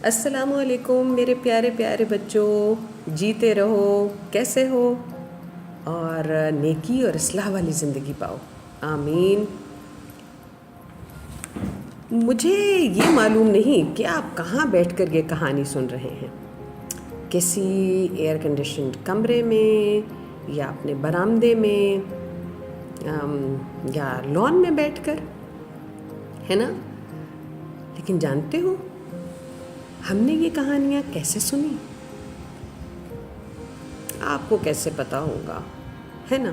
السلام علیکم میرے پیارے پیارے بچوں، جیتے رہو، کیسے ہو؟ اور نیکی اور اصلاح والی زندگی پاؤ، آمین۔ مجھے یہ معلوم نہیں کہ آپ کہاں بیٹھ کر یہ کہانی سن رہے ہیں، کسی ایئر کنڈیشنڈ کمرے میں یا اپنے برآمدے میں یا لان میں بیٹھ کر، ہے نا؟ لیکن جانتے ہو ہم نے یہ کہانیاں کیسے سنی؟ آپ کو کیسے پتہ ہوگا، ہے نا؟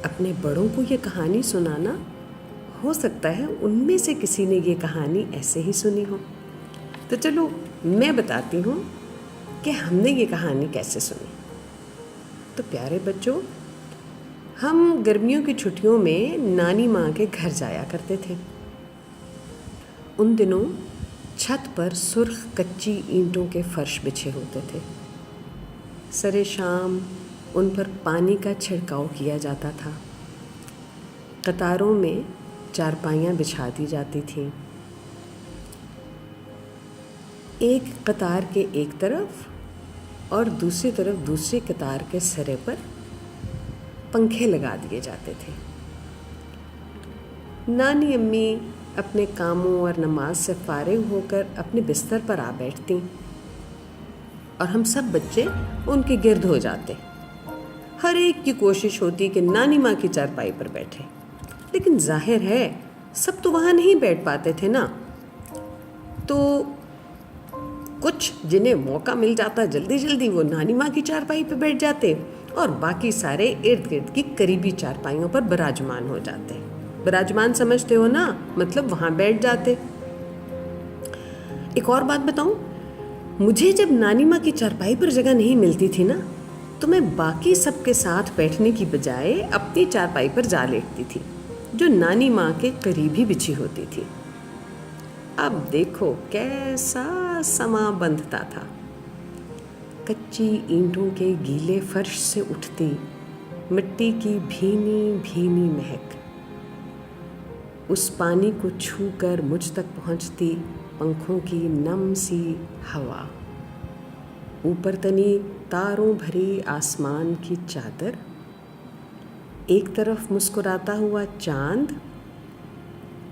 اپنے بڑوں کو یہ کہانی سنانا، ہو سکتا ہے ان میں سے کسی نے یہ کہانی ایسے ہی سنی ہو۔ تو چلو میں بتاتی ہوں کہ ہم نے یہ کہانی کیسے سنی۔ تو پیارے بچوں، ہم گرمیوں کی چھٹیوں میں نانی ماں کے گھر جایا کرتے تھے۔ ان دنوں چھت پر سرخ کچی اینٹوں کے فرش بچھے ہوتے تھے۔ سر شام ان پر پانی کا چھڑکاؤ کیا جاتا تھا۔ قطاروں میں چارپائیاں بچھا دی جاتی تھیں، ایک قطار کے ایک طرف اور دوسری طرف دوسری قطار کے سرے پر پنکھے لگا دیے جاتے تھے۔ نانی امی اپنے کاموں اور نماز سے فارغ ہو کر اپنے بستر پر آ بیٹھتیں اور ہم سب بچے ان کے گرد ہو جاتے۔ ہر ایک کی کوشش ہوتی کہ نانی ماں کی چارپائی پر بیٹھے، لیکن ظاہر ہے سب تو وہاں نہیں بیٹھ پاتے تھے نا۔ تو کچھ جنہیں موقع مل جاتا جلدی جلدی وہ نانی ماں کی چارپائی پہ بیٹھ جاتے، اور باقی سارے ارد گرد کی قریبی چارپائیوں پر براجمان ہو جاتے۔ براجمان سمجھتے ہو نا، مطلب وہاں بیٹھ جاتے۔ ایک اور بات بتاؤں، مجھے جب نانی ماں کی چارپائی پر جگہ نہیں ملتی تھی نا، تو میں باقی سب کے ساتھ بیٹھنے کی بجائے اپنی چارپائی پر جا لیٹتی تھی، جو نانی ماں کے قریب ہی بچھی ہوتی تھی۔ اب دیکھو کیسا سماں بندھتا تھا۔ کچی اینٹوں کے گیلے فرش سے اٹھتی مٹی کی بھینی بھینی مہک، اس پانی کو چھو کر مجھ تک پہنچتی پنکھوں کی نم سی ہوا، اوپر تنی تاروں بھری آسمان کی چادر، ایک طرف مسکراتا ہوا چاند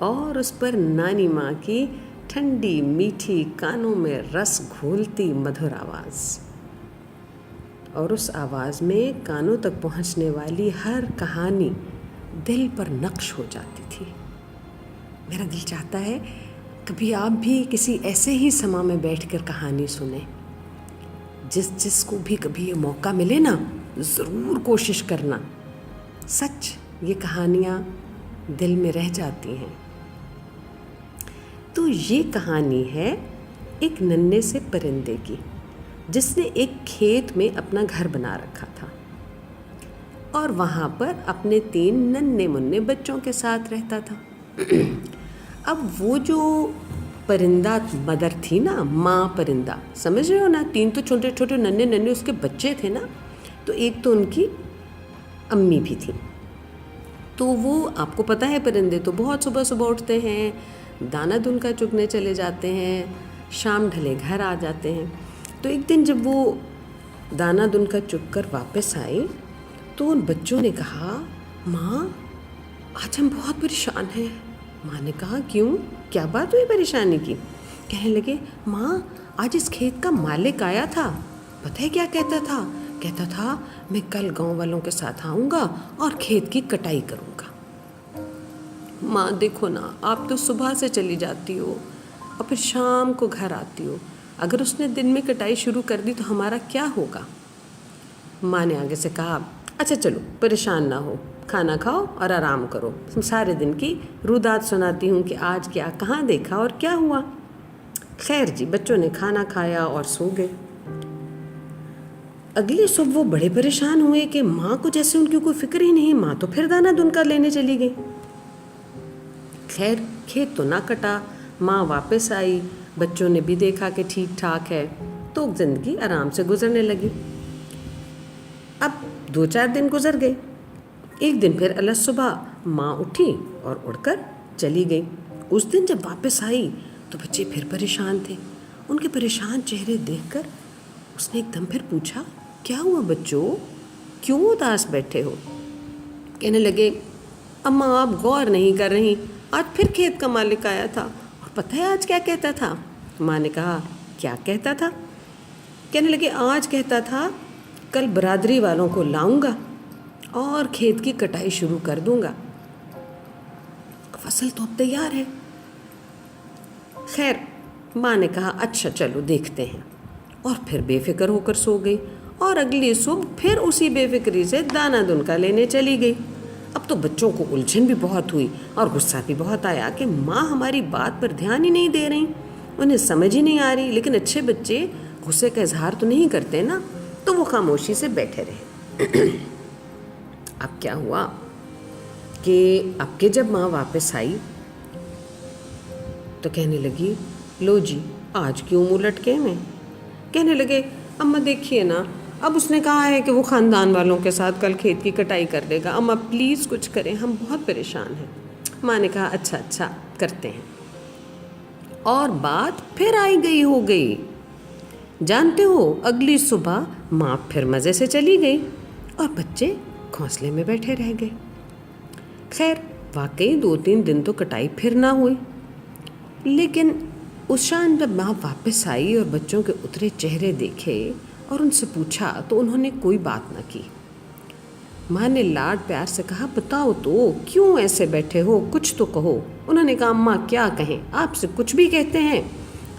اور اس پر نانی ماں کی ٹھنڈی میٹھی کانوں میں رس گھولتی مدھر آواز، اور اس آواز میں کانوں تک پہنچنے والی ہر کہانی دل پر نقش ہو جاتی تھی۔ میرا دل چاہتا ہے کبھی آپ بھی کسی ایسے ہی سماں میں بیٹھ کر کہانی سنیں۔ جس کو بھی کبھی یہ موقع ملے نا، ضرور کوشش کرنا، سچ یہ کہانیاں دل میں رہ جاتی ہیں۔ تو یہ کہانی ہے ایک ننھے سے پرندے کی، جس نے ایک کھیت میں اپنا گھر بنا رکھا تھا اور وہاں پر اپنے 3 ننھے منھے بچوں کے ساتھ رہتا تھا۔ اب وہ جو پرندہ مدر تھی نا، ماں پرندہ، سمجھ رہے ہو نا، 3 تو چھوٹے چھوٹے ننھے اس کے بچے تھے نا، تو ایک تو ان کی امی بھی تھی۔ تو وہ آپ کو پتہ ہے پرندے تو بہت صبح صبح اٹھتے ہیں، دانہ دن کا چگنے چلے جاتے ہیں، شام ڈھلے گھر آ جاتے ہیں۔ تو ایک دن جب وہ دانہ دن کا چگ کر واپس آئے تو ان بچوں نے کہا، ماں آج ہم بہت پریشان ہیں۔ ماں نے کہا کیوں، کیا بات ہوئی پریشانی کی؟ کہنے لگے، ماں آج اس کھیت کا مالک آیا تھا، پتہ ہے کیا کہتا تھا؟ کہتا تھا میں کل گاؤں والوں کے ساتھ آؤں گا اور کھیت کی کٹائی کروں گا۔ ماں دیکھو نا، آپ تو صبح سے چلی جاتی ہو اور پھر شام کو گھر آتی ہو، اگر اس نے دن میں کٹائی شروع کر دی تو ہمارا کیا ہوگا؟ ماں نے آگے سے کہا، اچھا چلو پریشان نہ ہو، کھانا کھاؤ اور آرام کرو، سارے دن کی رودات سناتی ہوں کہ آج کیا کہاں دیکھا اور کیا ہوا۔ خیر جی، بچوں نے کھانا کھایا اور سو گئے۔ اگلی صبح وہ بڑے پریشان ہوئے کہ ماں کو جیسے ان کی کوئی فکر ہی نہیں، ماں تو پھر دانہ دن کا لینے چلی گئی۔ خیر کھیت تو نہ کٹا، ماں واپس آئی، بچوں نے بھی دیکھا کہ ٹھیک ٹھاک ہے، تو زندگی آرام سے گزرنے لگی۔ اب 2-4 دن گزر گئے۔ ایک دن پھر الگ صبح ماں اٹھی اور اڑ کر چلی گئی۔ اس دن جب واپس آئی تو بچے پھر پریشان تھے، ان کے پریشان چہرے دیکھ کر اس نے ایک دم پھر پوچھا، کیا ہوا بچوں، کیوں اداس بیٹھے ہو؟ کہنے لگے، اماں آپ غور نہیں کر رہی، آج پھر کھیت کا مالک آیا تھا، اور پتہ ہے آج کیا کہتا تھا؟ ماں نے کہا، کیا کہتا تھا؟ کہنے لگے، آج کہتا تھا کل برادری والوں کو لاؤں گا اور کھیت کی کٹائی شروع کر دوں گا، فصل تو اب تیار ہے۔ خیر، ماں نے کہا، اچھا چلو دیکھتے ہیں، اور پھر بے فکر ہو کر سو گئی، اور اگلی صبح پھر اسی بے فکری سے دانہ دنکا لینے چلی گئی۔ اب تو بچوں کو الجھن بھی بہت ہوئی اور غصہ بھی بہت آیا کہ ماں ہماری بات پر دھیان ہی نہیں دے رہی، انہیں سمجھ ہی نہیں آ رہی، لیکن اچھے بچے غصے کا اظہار تو نہیں کرتے نا، تو وہ خاموشی سے بیٹھے رہے۔ اب کیا ہوا کہ اب کے جب ماں واپس آئی تو کہنے لگی، لو جی آج کیوں منہ لٹکے میں؟ کہنے لگے، اماں دیکھیے نا، اب اس نے کہا ہے کہ وہ خاندان والوں کے ساتھ کل کھیت کی کٹائی کر دے گا، اماں پلیز کچھ کریں، ہم بہت پریشان ہیں۔ ماں نے کہا، اچھا اچھا کرتے ہیں، اور بات پھر آئی گئی ہو گئی۔ جانتے ہو اگلی صبح ماں پھر مزے سے چلی گئی اور بچے گھونسلے میں بیٹھے رہ گئے۔ خیر واقعی 2-3 دن تو کٹائی پھر نہ ہوئی، لیکن اس شام جب ماں واپس آئی اور بچوں کے اترے چہرے دیکھے اور ان سے پوچھا تو انہوں نے کوئی بات نہ کی۔ ماں نے لاڈ پیار سے کہا، بتاؤ تو کیوں ایسے بیٹھے ہو، کچھ تو کہو۔ انہوں نے کہا، اماں کیا کہیں، آپ سے کچھ بھی کہتے ہیں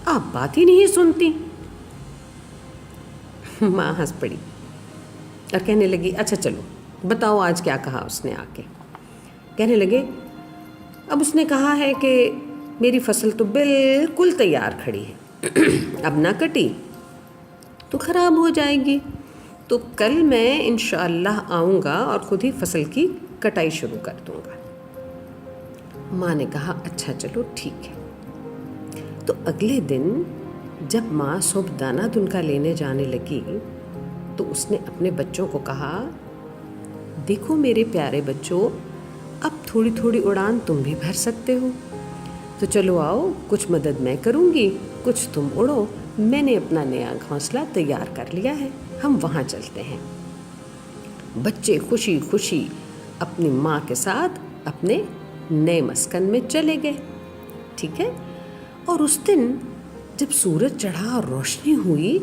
آپ بات ہی نہیں سنتی۔ ماں ہنس پڑی اور کہنے لگی، اچھا چلو بتاؤ آج کیا کہا اس نے آ کے؟ کہنے لگے، اب اس نے کہا ہے کہ میری فصل تو بالکل تیار کھڑی ہے، اب نہ کٹی تو خراب ہو جائے گی، تو کل میں انشاءاللہ آؤں گا اور خود ہی فصل کی کٹائی شروع کر دوں گا۔ ماں نے کہا، اچھا چلو ٹھیک ہے۔ تو اگلے دن جب ماں صبح دانہ دنکا لینے جانے لگی تو اس نے اپنے بچوں کو کہا، دیکھو میرے پیارے بچوں، اب تھوڑی تھوڑی اڑان تم بھی بھر سکتے ہو، تو چلو آؤ، کچھ مدد میں کروں گی، کچھ تم اڑو، میں نے اپنا نیا گھونسلہ تیار کر لیا ہے، ہم وہاں چلتے ہیں۔ بچے خوشی خوشی اپنی ماں کے ساتھ اپنے نئے مسکن میں چلے گئے، ٹھیک ہے۔ اور اس دن جب سورج چڑھا اور روشنی ہوئی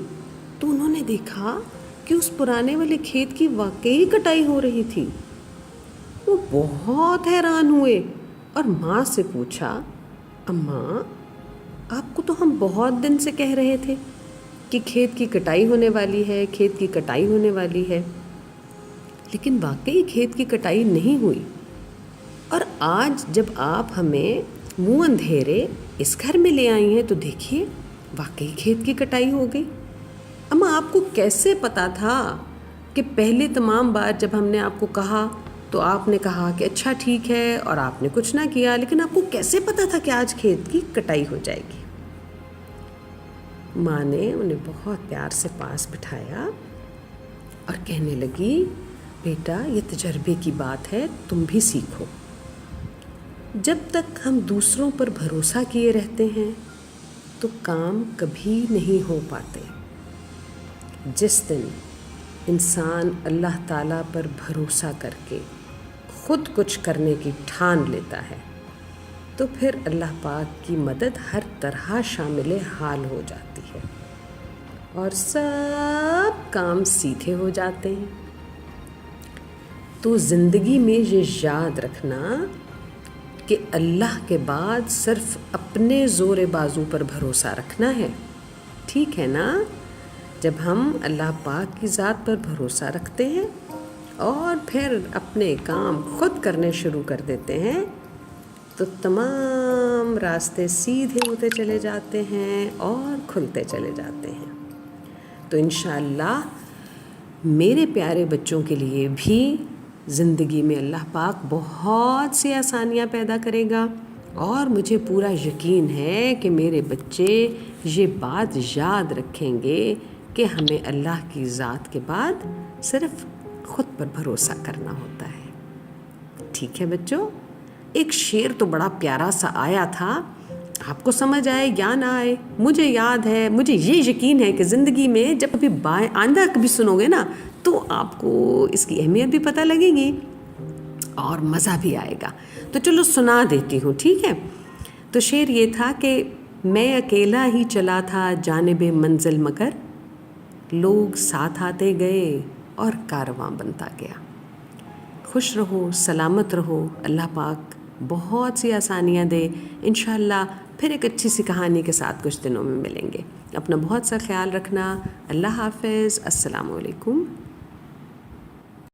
تو انہوں نے دیکھا کہ اس پرانے والے کھیت کی واقعی کٹائی ہو رہی تھی۔ وہ بہت حیران ہوئے اور ماں سے پوچھا، اماں آپ کو تو ہم بہت دن سے کہہ رہے تھے کہ کھیت کی کٹائی ہونے والی ہے، کھیت کی کٹائی ہونے والی ہے، لیکن واقعی کھیت کی کٹائی نہیں ہوئی، اور آج جب آپ ہمیں منہ اندھیرے اس گھر میں لے آئی ہیں تو دیکھیے واقعی کھیت کی کٹائی ہو گئی۔ اماں آپ کو کیسے پتا تھا کہ پہلے تمام بار جب ہم نے آپ کو کہا تو آپ نے کہا کہ اچھا ٹھیک ہے اور آپ نے کچھ نہ کیا، لیکن آپ کو کیسے پتا تھا کہ آج کھیت کی کٹائی ہو جائے گی؟ ماں نے انہیں بہت پیار سے پاس بٹھایا اور کہنے لگی، بیٹا یہ تجربے کی بات ہے، تم بھی سیکھو۔ جب تک ہم دوسروں پر بھروسہ کیے رہتے ہیں تو کام کبھی نہیں ہو پاتے۔ جس دن انسان اللہ تعالیٰ پر بھروسہ کر کے خود کچھ کرنے کی ٹھان لیتا ہے تو پھر اللہ پاک کی مدد ہر طرح شامل حال ہو جاتی ہے اور سب کام سیدھے ہو جاتے ہیں۔ تو زندگی میں یہ یاد رکھنا کہ اللہ کے بعد صرف اپنے زور بازو پر بھروسہ رکھنا ہے، ٹھیک ہے نا؟ جب ہم اللہ پاک کی ذات پر بھروسہ رکھتے ہیں اور پھر اپنے کام خود کرنے شروع کر دیتے ہیں تو تمام راستے سیدھے ہوتے چلے جاتے ہیں اور کھلتے چلے جاتے ہیں۔ تو انشاءاللہ میرے پیارے بچوں کے لیے بھی زندگی میں اللہ پاک بہت سی آسانیاں پیدا کرے گا، اور مجھے پورا یقین ہے کہ میرے بچے یہ بات یاد رکھیں گے کہ ہمیں اللہ کی ذات کے بعد صرف خود پر بھروسہ کرنا ہوتا ہے، ٹھیک ہے بچوں؟ ایک شعر تو بڑا پیارا سا آیا تھا آپ کو سمجھ آئے یا نہ آئے، مجھے یاد ہے، مجھے یہ یقین ہے کہ زندگی میں جب کبھی آئندہ کبھی سنو گے نا تو آپ کو اس کی اہمیت بھی پتہ لگے گی اور مزہ بھی آئے گا. تو چلو سنا دیتی ہوں، ٹھیک ہے. تو شعر یہ تھا کہ میں اکیلا ہی چلا تھا جانب منزل مگر، لوگ ساتھ آتے گئے اور کارواں بنتا گیا. خوش رہو، سلامت رہو، اللہ پاک بہت سی آسانیاں دے. انشاءاللہ پھر ایک اچھی سی کہانی کے ساتھ کچھ دنوں میں ملیں گے. اپنا بہت سا خیال رکھنا. اللہ حافظ. السلام علیکم.